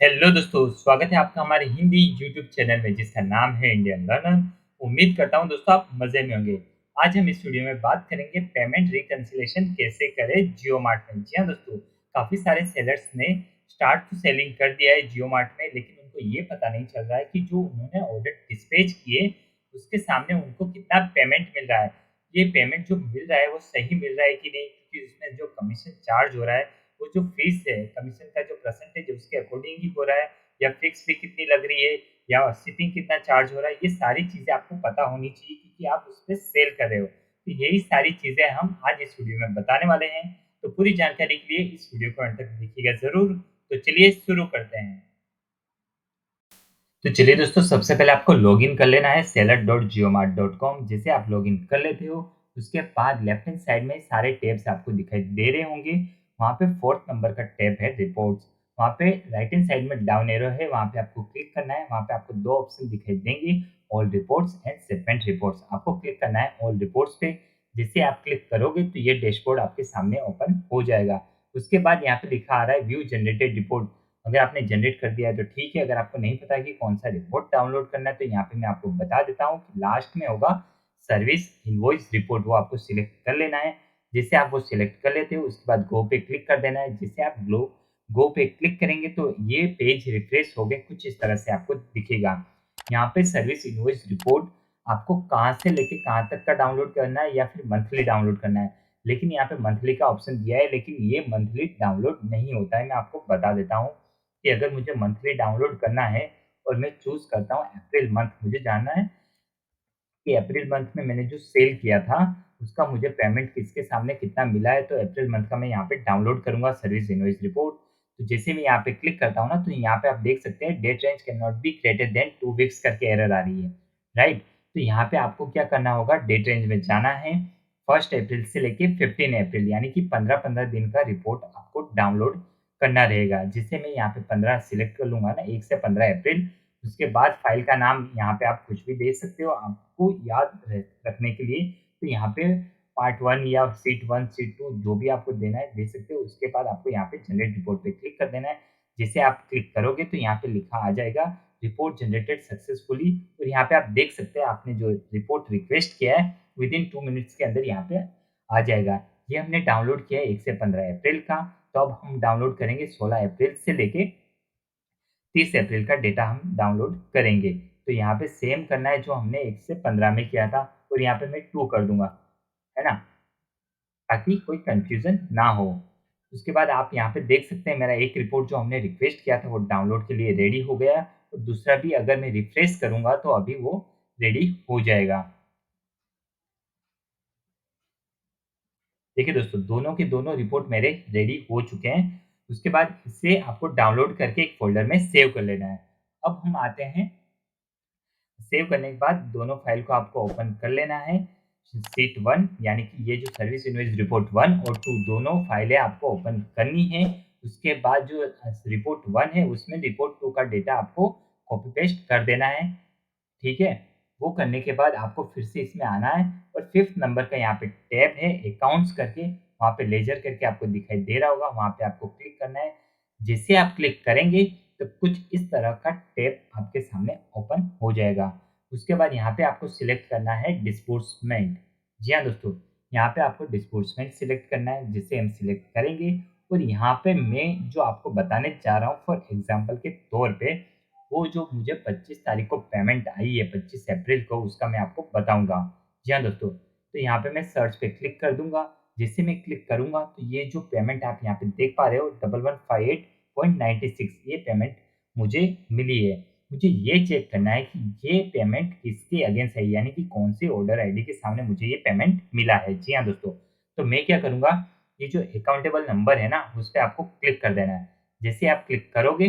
Hello दोस्तों, स्वागत है आपका हमारे हिंदी यूट्यूब चैनल में जिसका नाम है इंडियन लर्नर। उम्मीद करता हूँ दोस्तों आप मज़े में होंगे। आज हम इस वीडियो में बात करेंगे पेमेंट रिकंसिलिएशन कैसे करें जियो मार्ट में। जी हाँ दोस्तों, काफ़ी सारे सेलर्स ने स्टार्ट टू सेलिंग कर दिया है जियो मार्ट में, लेकिन उनको ये पता नहीं चल रहा है कि जो उन्होंने ऑर्डर डिस्पैच किए उसके सामने उनको कितना पेमेंट मिल रहा है। ये पेमेंट जो मिल रहा है वो सही मिल रहा है कि नहीं, क्योंकि उसमें जो कमीशन चार्ज हो रहा है वो जो फीस है, कमीशन का जो परसेंटेज है उसके अकॉर्डिंग ही हो रहा है, या फिक्स फी कितनी लग रही है, या शिपिंग कितना चार्ज हो रहा है। ये सारी चीज़ें आपको पता होनी चाहिए क्योंकि आप उस पे सेल कर रहे हो। तो यही सारी चीज़ें हम आज इस वीडियो में बताने वाले हैं। तो पूरी जानकारी के लिए इस वीडियो को अंत तक देखिएगा ज़रूर। तो चलिए शुरू करते हैं। तो चलिए दोस्तों, सबसे पहले आपको लॉगिन कर लेना है seller.jiomart.com। जैसे आप लॉगिन कर लेते हो उसके बाद लेफ्ट हैंड साइड में सारे टैब्स आपको दिखाई दे रहे होंगे। वहाँ पे फोर्थ नंबर का टैब है रिपोर्ट्स। वहाँ पे राइट हैंड साइड में डाउन एरो है, वहाँ पे आपको क्लिक करना है। वहाँ पे आपको दो ऑप्शन दिखाई देंगे, all reports and shipment reports. आपको क्लिक करना है ऑल रिपोर्ट्स पे। जैसे आप क्लिक करोगे तो ये डैशबोर्ड आपके सामने ओपन हो जाएगा। उसके बाद यहाँ पे लिखा आ रहा है व्यू जनरेटेड रिपोर्ट। अगर आपने जनरेट कर दिया है तो ठीक है, अगर आपको नहीं पता कि कौन सा रिपोर्ट डाउनलोड करना है तो यहाँ पे मैं आपको बता देता हूँ कि लास्ट में होगा सर्विस इनवॉइस रिपोर्ट, वो आपको सिलेक्ट कर लेना है। जैसे आप वो सिलेक्ट कर लेते हो उसके बाद गो पे क्लिक कर देना है। जैसे आप गो पे क्लिक करेंगे तो ये पेज रिफ्रेश हो गए, कुछ इस तरह से आपको दिखेगा। यहाँ पे सर्विस इनवॉइस रिपोर्ट आपको कहाँ से लेके कहाँ तक का डाउनलोड करना है या फिर मंथली डाउनलोड करना है। लेकिन यहाँ पे मंथली का ऑप्शन दिया है, लेकिन ये मंथली डाउनलोड नहीं होता है। मैं आपको बता देता हूँ कि अगर मुझे मंथली डाउनलोड करना है और मैं चूज़ करता हूँ अप्रैल मंथ, मुझे जानना है कि अप्रैल मंथ में मैंने जो सेल किया था, उसका मुझे पेमेंट किसके सामने कितना मिला है, तो अप्रैल मंथ का मैं यहाँ पे डाउनलोड करूँगा सर्विस इनवॉइस रिपोर्ट। तो जैसे मैं यहाँ पे क्लिक करता हूँ ना, तो यहाँ पे आप देख सकते हैं date range can not be greater than 2 weeks करके एरर आ रही है, राइट? तो यहाँ पे आपको क्या करना होगा, डेट रेंज में जाना है। 1 अप्रैल से लेके 15 अप्रैल यानी कि 15-15 दिन का रिपोर्ट आपको डाउनलोड करना रहेगा। जिसे मैं यहाँ पे 15 सिलेक्ट कर लूँगा ना, 1 से 15 अप्रैल। उसके बाद फ़ाइल का नाम यहाँ पे आप कुछ भी दे सकते हो, आपको याद रखने के लिए। तो यहाँ पे पार्ट 1 या शीट 1, शीट 2 जो भी आपको देना है दे सकते हो। उसके बाद आपको यहाँ पे जनरेट रिपोर्ट पे क्लिक कर देना है। जैसे आप क्लिक करोगे तो यहाँ पे लिखा आ जाएगा रिपोर्ट जनरेटेड सक्सेसफुली, और यहाँ पे आप देख सकते हैं आपने जो रिपोर्ट रिक्वेस्ट किया है विदिन 2 मिनट्स के अंदर यहाँ पे आ जाएगा। ये हमने डाउनलोड किया है 1 से 15 अप्रैल का। तो अब हम डाउनलोड करेंगे 16 अप्रैल से लेके 30 अप्रैल का डेटा हम डाउनलोड करेंगे। तो यहाँ पे सेम करना है जो हमने 1 से 15 में किया था, और यहाँ पे मैं 2 कर दूँगा, है ना? ताकि कोई कन्फ्यूज़न ना हो। उसके बाद आप यहाँ पे देख सकते हैं मेरा एक रिपोर्ट जो हमने रिक्वेस्ट किया था वो डाउनलोड के लिए रेडी हो गया है, और दूसरा भी अगर मैं रिफ्रेश करूँगा तो अभी वो रेडी हो जाएगा। देखिए दोस्तों, दोनों के दोनों रिपोर्ट मेरे रेडी हो चुके हैं। उसके बाद इसे आपको डाउनलोड करके एक फ़ोल्डर में सेव कर लेना है। अब हम आते हैं, सेव करने के बाद दोनों फाइल को आपको ओपन कर लेना है। शीट 1 यानी कि ये जो सर्विस इनवॉइस रिपोर्ट 1 और 2 दोनों फाइलें आपको ओपन करनी है। उसके बाद जो रिपोर्ट 1 है उसमें रिपोर्ट 2 का डेटा आपको कॉपी पेस्ट कर देना है, ठीक है? वो करने के बाद आपको फिर से इसमें आना है, और 5th नंबर का यहाँ पे टैब है अकाउंट्स करके, वहाँ पे लेजर करके आपको दिखाई दे रहा होगा, वहाँ पे आपको क्लिक करना है। जैसे आप क्लिक करेंगे तो कुछ इस तरह का टैब आपके सामने ओपन हो जाएगा। उसके बाद यहाँ पे आपको सिलेक्ट करना है डिस्बुर्समेंट। जी हाँ दोस्तों, यहाँ पे आपको डिस्बुर्समेंट सिलेक्ट करना है, जिसे हम सिलेक्ट करेंगे। और यहाँ पे मैं जो आपको बताने जा रहा हूँ फॉर एग्ज़ाम्पल के तौर पे, वो जो मुझे 25 तारीख को पेमेंट आई है 25 अप्रैल को, उसका मैं आपको बताऊँगा। जी हाँ दोस्तों, तो यहाँ पे मैं सर्च पे क्लिक कर दूँगा। जैसे मैं क्लिक करूँगा तो ये जो पेमेंट आप यहाँ पे देख पा रहे हो 1158.96, ये पेमेंट मुझे मिली है। मुझे ये चेक करना है कि ये पेमेंट किसके अगेंस्ट है, यानी कि कौन से ऑर्डर आईडी के सामने मुझे ये पेमेंट मिला है। जी हाँ दोस्तों, तो मैं क्या करूँगा, ये जो अकाउंटेबल नंबर है ना, उस पे आपको क्लिक कर देना है। जैसे आप क्लिक करोगे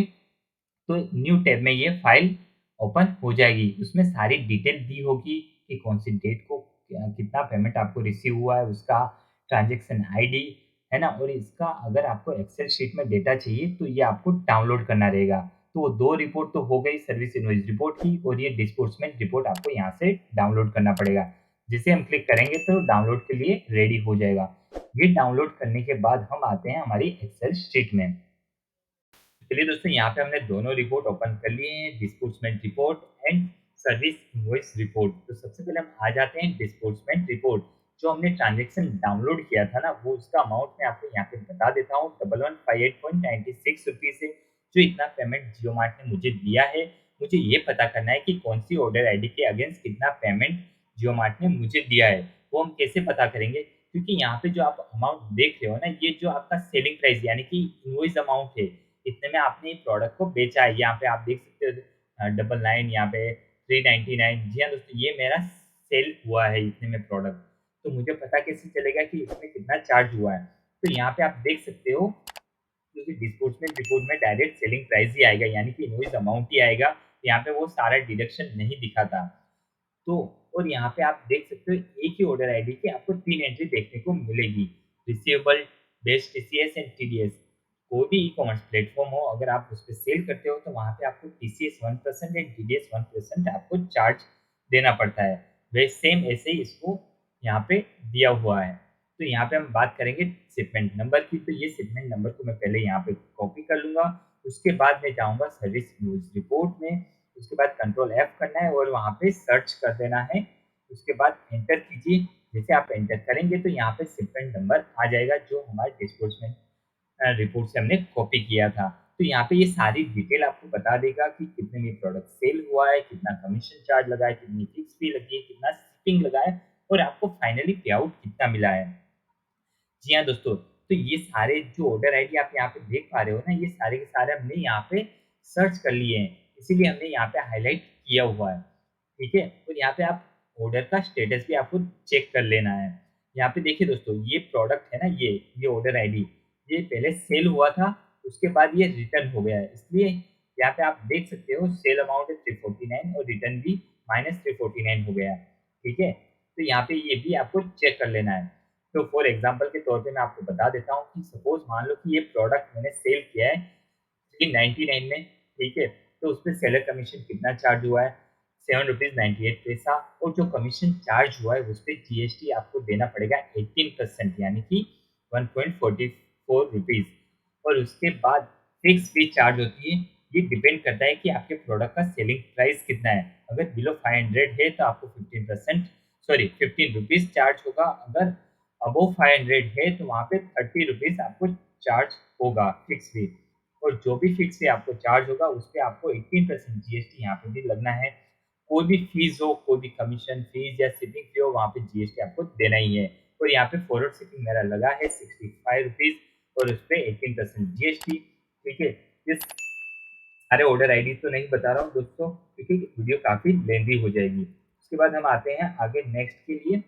तो न्यू टैब में ये फाइल ओपन हो जाएगी। उसमें सारी डिटेल दी होगी कि कौन-सी डेट को कितना पेमेंट आपको रिसीव हुआ है, उसका ट्रांज़ैक्शन आईडी, है ना? और इसका अगर आपको एक्सेल शीट में डेटा चाहिए तो ये आपको डाउनलोड करना रहेगा। तो वो 2 रिपोर्ट तो हो गई सर्विस इनवॉइस रिपोर्ट की, और ये डिस्बर्समेंट रिपोर्ट आपको यहाँ से डाउनलोड करना पड़ेगा। जिसे हम क्लिक करेंगे तो डाउनलोड के लिए रेडी हो जाएगा। ये डाउनलोड करने के बाद हम आते हैं हमारी एक्सेल शीट में। चलिए दोस्तों, यहाँ पे हमने दोनों रिपोर्ट ओपन कर लिए हैं, disbursement report and service invoice report. तो सबसे पहले हम आ जाते हैं डिस्बर्समेंट रिपोर्ट। जो हमने ट्रांजैक्शन डाउनलोड किया था ना, वो उसका अमाउंट मैं आपको यहाँ पे बता देता हूँ, 1158.96 रुपीज़ है। जो इतना पेमेंट जियो मार्ट ने मुझे दिया है, मुझे ये पता करना है कि कौन सी ऑर्डर आईडी के अगेंस्ट कितना पेमेंट जियो मार्ट ने मुझे दिया है। वो हम कैसे पता करेंगे? क्योंकि यहाँ पे जो आप अमाउंट देख रहे हो ना, ये जो आपका सेलिंग प्राइस यानी कि इनवॉइस अमाउंट है, इतने में आपने प्रोडक्ट को बेचा है। यहाँ पे आप देख सकते हो 99, यहाँ पे 399। जी हाँ दोस्तों, ये मेरा सेल हुआ है इतने में प्रोडक्ट। तो मुझे पता कैसे चलेगा कि इसमें कितना चार्ज हुआ है? तो यहाँ पे आप देख सकते हो, क्योंकि डिस्बर्समेंट रिपोर्ट में डायरेक्ट सेलिंग प्राइस ही आएगा, यानी कि इनवॉइस अमाउंट ही आएगा। यहाँ पे वो सारा डिडक्शन नहीं दिखाता। तो और यहाँ पे आप देख सकते हो, एक ही ऑर्डर आईडी की आपको 3 एंट्री देखने को मिलेगी। Receivable, best TCS and TDS. कोई भी ई-कॉमर्स प्लेटफ़ॉर्म हो, अगर आप उस पे सेल करते हो, तो वहाँ पे आपको टीसीएस 1% एंड टीडीएस 1% आपको चार्ज देना पड़ता है। वही सेम ऐसे ही इसको यहाँ पे दिया हुआ है। तो यहाँ पे हम बात करेंगे शिपमेंट नंबर की। तो ये शिपमेंट नंबर को मैं पहले यहाँ पे कॉपी कर लूँगा। उसके बाद मैं जाऊँगा सर्विस न्यूज़ रिपोर्ट में। उसके बाद कंट्रोल एफ करना है और वहाँ पे सर्च कर देना है। उसके बाद एंटर कीजिए। जैसे आप एंटर करेंगे तो यहाँ पे शिपमेंट नंबर आ जाएगा, जो हमारे डिस्बर्समेंट रिपोर्ट से हमने कॉपी किया था। तो यहाँ पे ये सारी डिटेल आपको बता देगा कि कितने में प्रोडक्ट सेल हुआ है, कितना कमीशन चार्ज लगा है, कितनी फिक्स फी लगी है, कितना शिपिंग लगा है और आपको फाइनली पे आउट कितना मिला है। जी हाँ दोस्तों, तो ये सारे जो ऑर्डर आईडी आप यहाँ पे देख पा रहे हो ना, ये सारे के सारे हमने यहाँ पे सर्च कर लिए हैं, इसीलिए हमने यहाँ पे हाईलाइट किया हुआ है। ठीक है? और यहाँ पे आप ऑर्डर का स्टेटस भी आपको चेक कर लेना है। यहाँ पे देखिए दोस्तों, ये प्रोडक्ट है ना, ये ऑर्डर आईडी, ये पहले सेल हुआ था, उसके बाद ये रिटर्न हो गया है। इसलिए यहाँ पे आप देख सकते हो, सेल अमाउंट है 349 और रिटर्न भी -349 हो गया। ठीक है? तो यहाँ पे ये भी आपको चेक कर लेना है। तो फॉर एग्जांपल के तौर पे मैं आपको बता देता हूँ कि सपोज़ मान लो कि ये प्रोडक्ट मैंने सेल किया है 399 में, ठीक है? तो उसपे सेलर कमीशन कितना चार्ज हुआ है? ₹7.98। और जो कमीशन चार्ज हुआ है, उसपे जीएसटी आपको देना पड़ेगा 18%, यानी कि 1.44 रुपीज़। और उसके बाद फिक्स फी चार्ज होती है। ये डिपेंड करता है कि आपके प्रोडक्ट का सेलिंग प्राइस कितना है। अगर बिलो 500 है तो आपको 15%, सॉरी 15 रुपीज़ चार्ज होगा। अगर अबोव 500 है तो वहाँ पे 30 रुपीज़ आपको चार्ज होगा फिक्स फी। और जो भी फिक्स फी आपको चार्ज होगा, उस पे आपको 18% जीएसटी यहाँ पे भी लगना है। कोई भी फीस हो, कोई भी कमीशन फीस या शिपिंग फी हो, वहाँ पे जीएसटी आपको देना ही है। और यहाँ पे फॉरवर्ड शिपिंग मेरा लगा है 65 रुपीज़ और उस पे 18% जीएसटी। ठीक है? ये सारे ऑर्डर आईडी तो नहीं बता रहा हूँ दोस्तों, क्योंकि वीडियो काफ़ी लेंदी हो जाएगी। उसके बाद हम आते हैं आगे नेक्स्ट के लिए।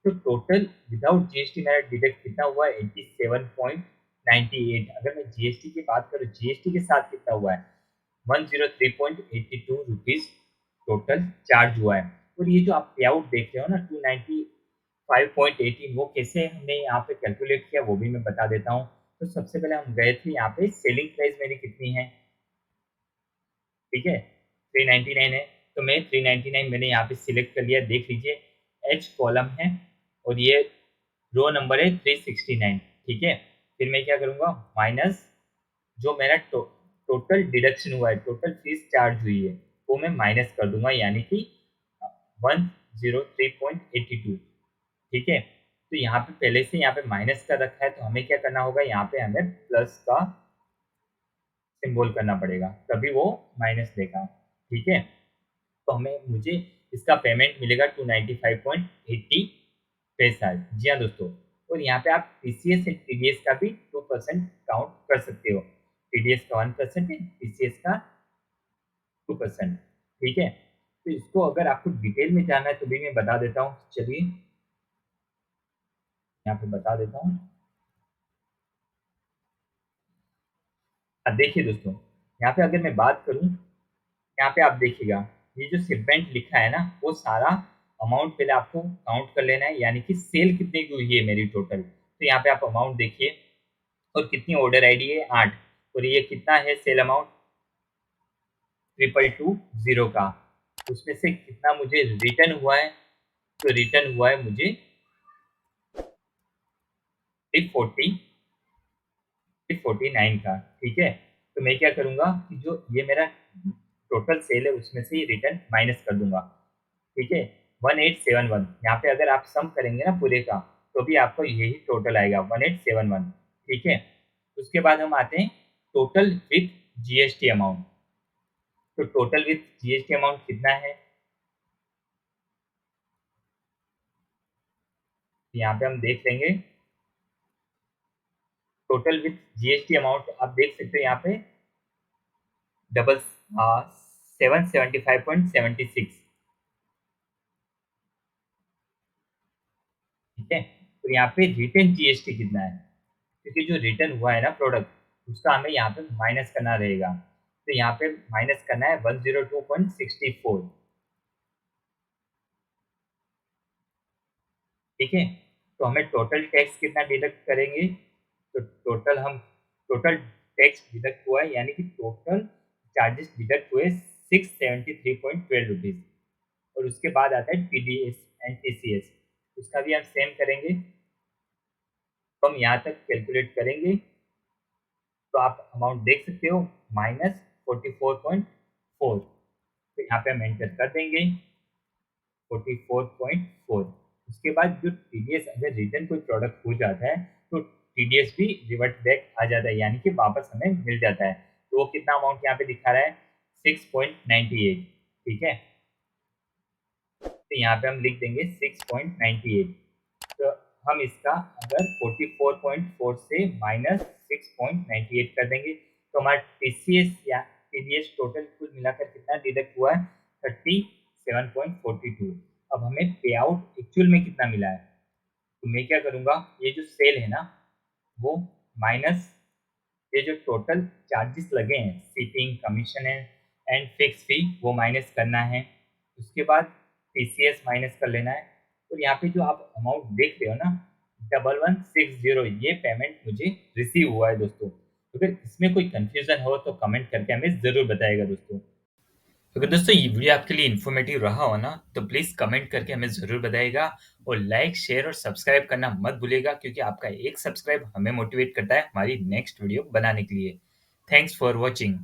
तो टोटल विदाउट जीएसटी मेरा डिडक्ट कितना हुआ है? 87.98। अगर मैं जीएसटी की बात करूँ, जीएसटी के साथ कितना हुआ है? 103.82 रुपीज़ टोटल चार्ज हुआ है। और ये जो आप पे आउट देख रहे हो ना, 295.18, वो कैसे हमने यहाँ पे कैलकुलेट किया, वो भी मैं बता देता हूँ। तो सबसे पहले हम गए थे यहाँ पे, सेलिंग प्राइस मेरी कितनी है, ठीक है? 399 है, तो मैं 399 मैंने यहाँ पे सिलेक्ट कर लिया, देख लीजिए। एच कॉलम है और ये रो नंबर है 369, ठीक है? फिर मैं क्या करूँगा, माइनस जो मेरा टोटल डिडक्शन हुआ है, टोटल फीस चार्ज हुई है, वो मैं माइनस कर दूँगा, यानी कि 103.82, ठीक है? तो यहाँ पे पहले से यहाँ पे माइनस का रखा है, तो हमें क्या करना होगा, यहाँ पे हमें प्लस का सिंबल करना पड़ेगा, तभी वो माइनस देगा, ठीक है? तो मुझे इसका पेमेंट मिलेगा 295.80 पैसा। जी हाँ दोस्तों। और यहाँ पे आप टीसीएस एंड टीडीएस का भी 2% काउंट कर सकते हो। टीडीएस का 1% है, टीसीएस का 2%, ठीक है? तो इसको अगर आपको डिटेल में जानना है तो भी मैं बता देता हूँ। चलिए, यहाँ पे बता देता हूँ। देखिए दोस्तों, यहाँ पे अगर मैं बात करूँ, यहाँ पे आप देखिएगा, ये जो शिपमेंट लिखा है ना, वो सारा अमाउंट पहले आपको काउंट कर लेना है, यानी कि सेल कितने की हुई है मेरी टोटल। तो यहाँ पे आप अमाउंट देखिए, और कितनी ऑर्डर आईडी है, 8। और ये कितना है सेल अमाउंट, 222 का। उसमें से कितना मुझे रिटर्न हुआ है, तो रिटर्न हुआ है मुझे 349 का, ठीक है? तो मैं क्या करूँगा कि जो ये मेरा टोटल सेल है उसमें से ये रिटर्न माइनस कर दूँगा, ठीक है? 1871 यहाँ पे अगर आप सम करेंगे ना पूरे का, तो भी आपको यही टोटल आएगा 1871, ठीक है? उसके बाद हम आते हैं टोटल विथ जीएसटी अमाउंट। तो टोटल विथ जीएसटी अमाउंट कितना है? यहाँ पे हम देख लेंगे, टोटल विथ जीएसटी अमाउंट आप देख सकते हो यहाँ पे डबल 775.76, ठीक है? तो यहाँ पे रिटर्न जीएसटी कितना है? क्योंकि जो रिटर्न हुआ है ना प्रोडक्ट, उसका हमें यहाँ पे माइनस करना रहेगा। तो यहाँ पे माइनस करना है 102.64, ठीक है? तो हमें टोटल टैक्स कितना डिडक्ट करेंगे? तो टोटल टैक्स डिडक्ट हुआ है, यानी कि टोटल चार्जेस डिडक्ट हुए 673.12 रुपीज़। और उसके बाद आता है टीडीएस एंड टीसीएस, उसका भी हम सेम करेंगे। तो हम यहाँ तक कैलकुलेट करेंगे, तो आप अमाउंट देख सकते हो -44.4। तो यहाँ पे हम एंटर कर देंगे 44.4। उसके बाद जो टीडीएस अगर रिटर्न कोई प्रोडक्ट हो जाता है, तो टीडीएस भी रिवर्ट बैक आ जाता है, यानी कि वापस हमें मिल जाता है। तो वो कितना अमाउंट यहाँ पे दिखा रहा है 6.98, ठीक है? तो यहाँ पे हम लिख देंगे 6.98। तो हम इसका अगर 44.4 से माइनस 6.98 कर देंगे, तो हमारा टीसीएस या टीडीएस टोटल कुल मिलाकर कितना डिडक्ट हुआ है 37.42। अब हमें पे आउट एक्चुअल में कितना मिला है? तो मैं क्या करूँगा, ये जो सेल है ना, वो माइनस ये जो टोटल चार्जेस लगे हैं, शिपिंग, कमीशन एंड फिक्स फी, वो माइनस करना है। उसके बाद टीसीएस माइनस कर लेना है। और यहाँ पे जो आप अमाउंट देख रहे हो ना, 1160, ये पेमेंट मुझे रिसीव हुआ है दोस्तों। अगर इसमें कोई कंफ्यूजन हो तो कमेंट करके हमें ज़रूर बताइएगा दोस्तों। अगर दोस्तों ये वीडियो आपके लिए इन्फॉर्मेटिव रहा हो ना, तो प्लीज़ कमेंट करके हमें ज़रूर बताइएगा। और लाइक, शेयर और सब्सक्राइब करना मत भूलिएगा, क्योंकि आपका एक सब्सक्राइब हमें मोटिवेट करता है हमारी नेक्स्ट वीडियो बनाने के लिए। Thanks for watching.